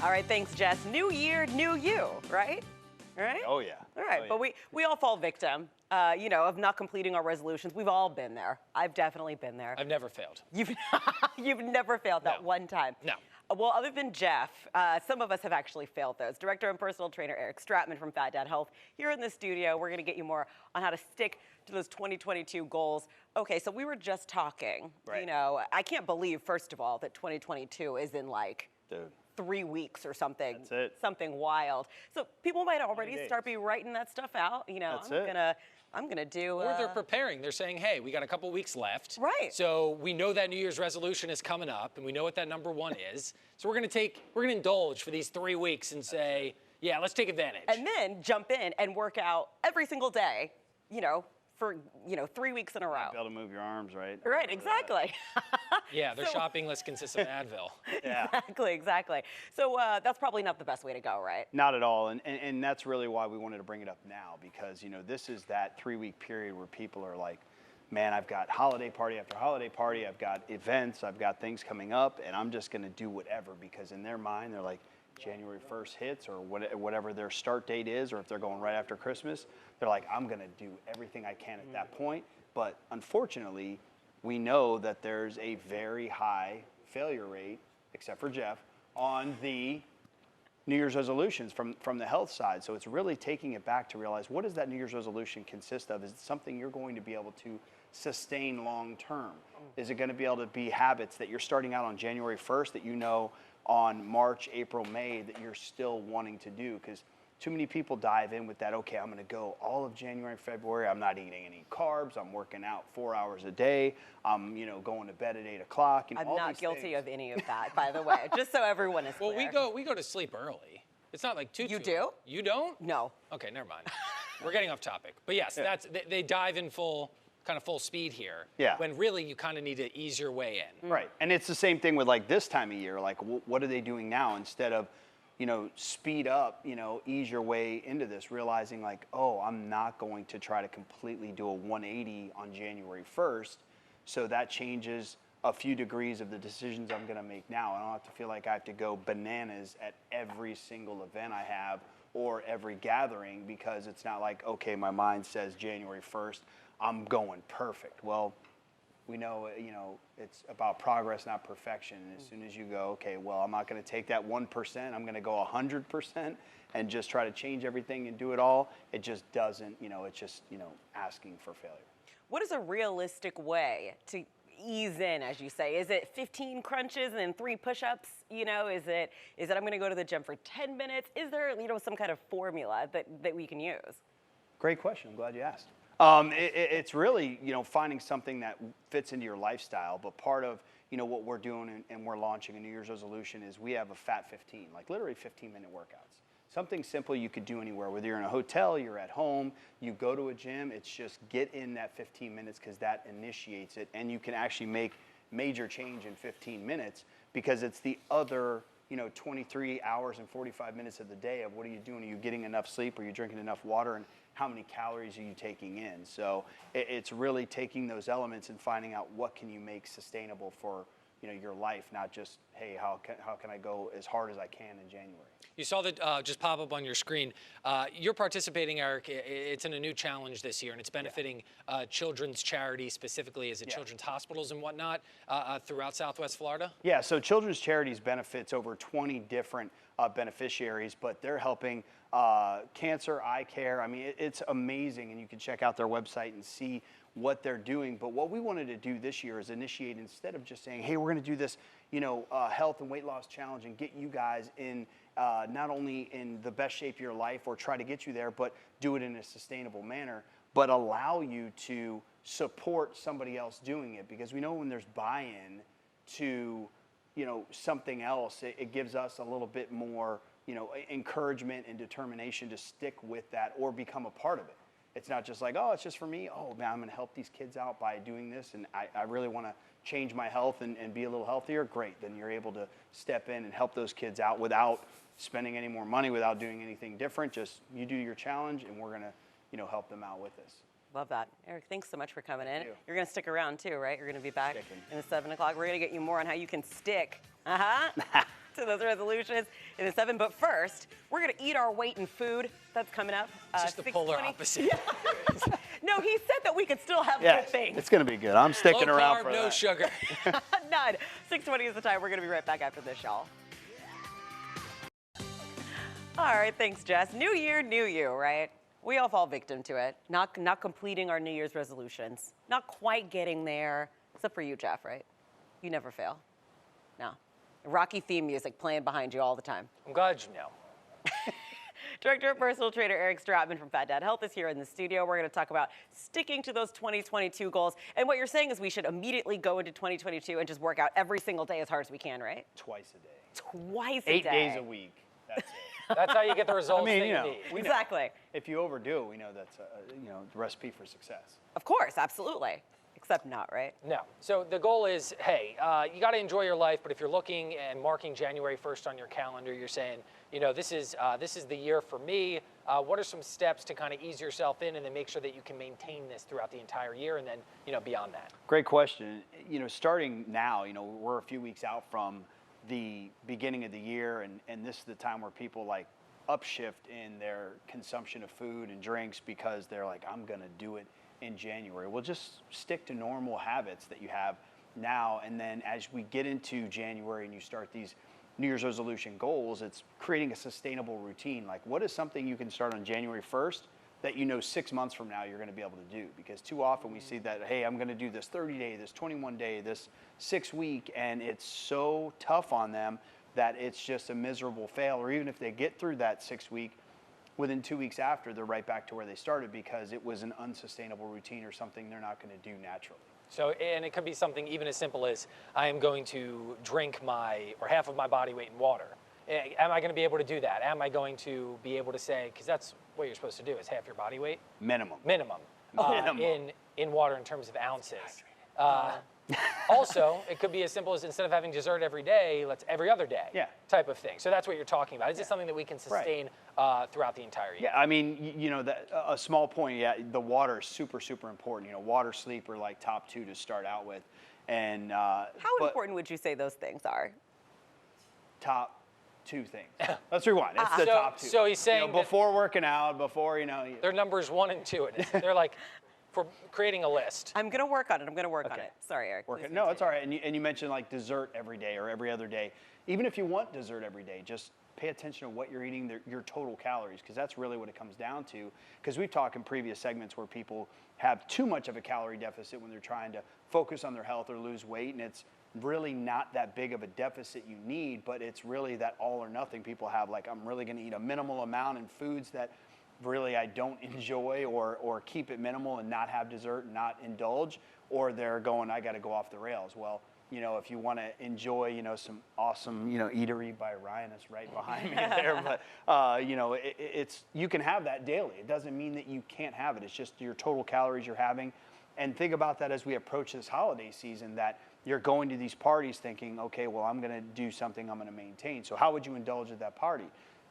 All right, thanks, Jess. New year, new you, right? Right? Oh, yeah. All right, Oh, but we all fall victim, of not completing our resolutions. We've all been there. I've definitely been there. I've never failed. You've never failed that No. one time. No. Well, other than Jeff, some of us have actually failed those. Director and personal trainer Eric Stratman from Phat Health here in the studio. We're going to get you more on how to stick to those 2022 goals. Okay, so we were just talking. Right. I can't believe, first of all, that 2022 is in like Dude. 3 weeks or something. That's it. Something wild. So people might already 20 start be writing that stuff out. That's it. I'm gonna do. Or they're preparing. They're saying, hey, we got a couple weeks left. Right. So we know that New Year's resolution is coming up, and we know what that number one is. So we're gonna indulge for these 3 weeks and say, yeah, let's take advantage. And then jump in and work out every single day, for 3 weeks in a row. Be able to move your arms, right? Right, exactly. Yeah, their shopping list consists of Advil. Yeah. Exactly. So that's probably not the best way to go, right? Not at all, and that's really why we wanted to bring it up now, because this is that 3-week period where people are like, man, I've got holiday party after holiday party, I've got events, I've got things coming up, and I'm just gonna do whatever, because in their mind they're like, January 1st hits, or whatever their start date is, or if they're going right after Christmas, they're like, I'm gonna do everything I can at that point. But unfortunately, we know that there's a very high failure rate, except for Jeff, on the New Year's resolutions from the health side. So it's really taking it back to realize, what does that New Year's resolution consist of? Is it something you're going to be able to sustain long term? Is it going to be able to be habits that you're starting out on January 1st that on March, April, May that you're still wanting to do? Because too many people dive in with that, okay, I'm going to go all of January, February, I'm not eating any carbs, I'm working out 4 hours a day, I'm going to bed at 8 o'clock. I'm not guilty of any of that, by the way, just so everyone is clear. Well, we go to sleep early. It's not like too. You do? You don't? No. Okay, never mind. We're getting off topic. But yes, they dive in full speed here. Yeah. When really you kind of need to ease your way in. Right, and it's the same thing with like this time of year. Like, what are they doing now instead of, speed up, ease your way into this, realizing like, oh, I'm not going to try to completely do a 180 on January 1st. So that changes a few degrees of the decisions I'm going to make now. I don't have to feel like I have to go bananas at every single event I have or every gathering, because it's not like, okay, my mind says January 1st, I'm going perfect. Well, we know, it's about progress, not perfection. And as soon as you go, okay, well, I'm not going to take that 1%, I'm going to go 100% and just try to change everything and do it all. It just doesn't, it's just, asking for failure. What is a realistic way to ease in, as you say? Is it 15 crunches and then 3 push-ups? Is it I'm going to go to the gym for 10 minutes? Is there, some kind of formula that we can use? Great question. I'm glad you asked. It's really, finding something that fits into your lifestyle. But part of, what we're doing and we're launching a New Year's resolution is we have a Phat 15, like literally 15-minute workouts. Something simple you could do anywhere, whether you're in a hotel, you're at home, you go to a gym. It's just get in that 15 minutes, because that initiates it. And you can actually make major change in 15 minutes, because it's the other 23 hours and 45 minutes of the day of what are you doing? Are you getting enough sleep? Are you drinking enough water? And how many calories are you taking in? So it's really taking those elements and finding out what can you make sustainable for your life, not just, hey, how can I go as hard as I can in January? You saw that just pop up on your screen. You're participating, Eric. It's in a new challenge this year, and it's benefiting children's charities, specifically, is it children's hospitals and whatnot throughout Southwest Florida? Yeah, so Children's Charities benefits over 20 different beneficiaries, but they're helping cancer, eye care. I mean, it's amazing, and you can check out their website and see what they're doing. But what we wanted to do this year is initiate, instead of just saying, hey, we're going to do this, health and weight loss challenge and get you guys in not only in the best shape of your life or try to get you there, but do it in a sustainable manner, but allow you to support somebody else doing it. Because we know when there's buy-in to, something else, it gives us a little bit more, encouragement and determination to stick with that or become a part of it. It's not just like, oh, it's just for me. Oh, man, I'm going to help these kids out by doing this, and I really want to change my health and be a little healthier. Great. Then you're able to step in and help those kids out without spending any more money, without doing anything different. Just you do your challenge, and we're going to, help them out with this. Love that. Eric, thanks so much for coming in. Thank you. You're going to stick around too, right? You're going to be back Sticking. in the 7 o'clock. We're going to get you more on how you can stick to those resolutions in the 7. But first, we're going to eat our weight in food. That's coming up. Just the polar opposite. Yeah. No, he said that we could still have Yes, good things. it's going to be good. I'm sticking Low around carb, for no that. sugar. None. 6:20 is the time. We're going to be right back after this, y'all. All right, thanks, Jess. New year, new you, right? We all fall victim to it. Not completing our New Year's resolutions. Not quite getting there, except for you, Jeff, right? You never fail. No. Rocky theme music playing behind you all the time. I'm glad you know. Director of Personal Trainer Eric Stratman from Phat Health is here in the studio. We're going to talk about sticking to those 2022 goals. And what you're saying is we should immediately go into 2022 and just work out every single day as hard as we can, right? Twice a day. Twice a 8 day. days a week. That's it. That's how you get the results that you need. we know. Exactly. If you overdo it, we know that's the recipe for success. Of course, absolutely. Except not, right? No. So the goal is, hey, you got to enjoy your life, but if you're looking and marking January 1st on your calendar, you're saying, this is the year for me. What are some steps to kind of ease yourself in and then make sure that you can maintain this throughout the entire year and then, beyond that? Great question. Starting now, we're a few weeks out from the beginning of the year, and this is the time where people like upshift in their consumption of food and drinks because they're like, I'm going to do it in January. Well, just stick to normal habits that you have now, and then as we get into January and you start these New Year's resolution goals, it's creating a sustainable routine. Like, what is something you can start on January 1st that 6 months from now you're going to be able to do? Because too often we see that, hey, I'm going to do this 30-day, this 21-day, this 6-week, and it's so tough on them that it's just a miserable fail. Or even if they get through that 6-week, within 2 weeks after, they're right back to where they started because it was an unsustainable routine or something they're not going to do naturally. So, and it could be something even as simple as I am going to drink half of my body weight in water. Am I going to be able to do that? Am I going to be able to say, because that's what you're supposed to do, is half your body weight? Minimum. Minimum. In water in terms of ounces. Also, it could be as simple as instead of having dessert every day, let's every other day type of thing. So that's what you're talking about. Is this something that we can sustain throughout the entire year? Yeah, I mean, a small point, the water is super, super important. Water, sleep are like top 2 to start out with. And how important would you say those things are? Top 2 things. Let's rewind. It's the top 2. So he's saying before working out, before they're numbers 1 and 2. They're like for creating a list. I'm going to work on it. I'm going to work on it. Sorry, Eric. No, it's all right. And you mentioned like dessert every day or every other day. Even if you want dessert every day, just pay attention to what you're eating, your total calories, because that's really what it comes down to. Because we've talked in previous segments where people have too much of a calorie deficit when they're trying to focus on their health or lose weight, and it's really not that big of a deficit you need, but it's really that all or nothing people have. Like, I'm really going to eat a minimal amount in foods that really I don't enjoy, or keep it minimal and not have dessert and not indulge, or they're going, I got to go off the rails. Well, if you want to enjoy, some awesome, eatery by Ryan is right behind me there, but it's you can have that daily. It doesn't mean that you can't have it. It's just your total calories you're having. And think about that as we approach this holiday season, that you're going to these parties thinking, okay, well, I'm going to do something I'm going to maintain. So how would you indulge at that party?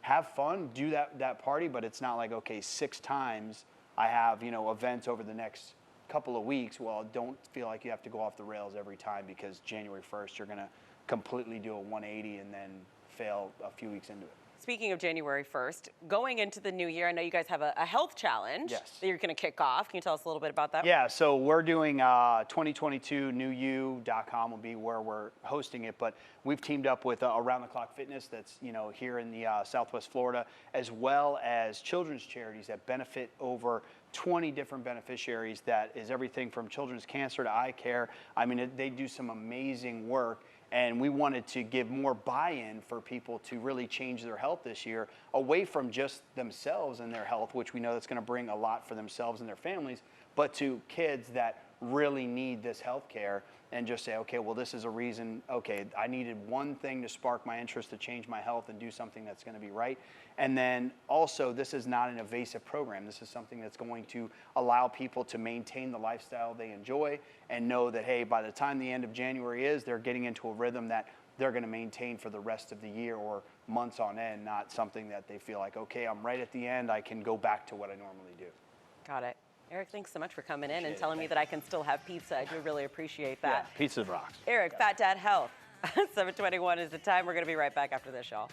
Have fun, do that party, but it's not like, okay, 6 times I have, events over the next couple of weeks. Well, don't feel like you have to go off the rails every time because January 1st, you're going to completely do a 180 and then fail a few weeks into it. Speaking of January 1st, going into the new year, I know you guys have a health challenge that you're going to kick off. Can you tell us a little bit about that? Yeah, so we're doing 2022newyou.com will be where we're hosting it, but we've teamed up with Around the Clock Fitness that's here in the Southwest Florida, as well as children's charities that benefit over 20 different beneficiaries. That is everything from children's cancer to eye care. I mean, they do some amazing work. And we wanted to give more buy-in for people to really change their health this year, away from just themselves and their health, which we know that's going to bring a lot for themselves and their families, but to kids that really need this health care, and just say, okay, well, this is a reason, okay, I needed one thing to spark my interest to change my health and do something that's going to be right. And then also, this is not an invasive program. This is something that's going to allow people to maintain the lifestyle they enjoy and know that, hey, by the time the end of January is, they're getting into a rhythm that they're going to maintain for the rest of the year or months on end, not something that they feel like, okay, I'm right at the end, I can go back to what I normally do. Got it. Eric, thanks so much for coming in and telling me that I can still have pizza. I do really appreciate that. Yeah, pizza rocks. Eric, Phat Health. 7:21 is the time. We're going to be right back after this, y'all.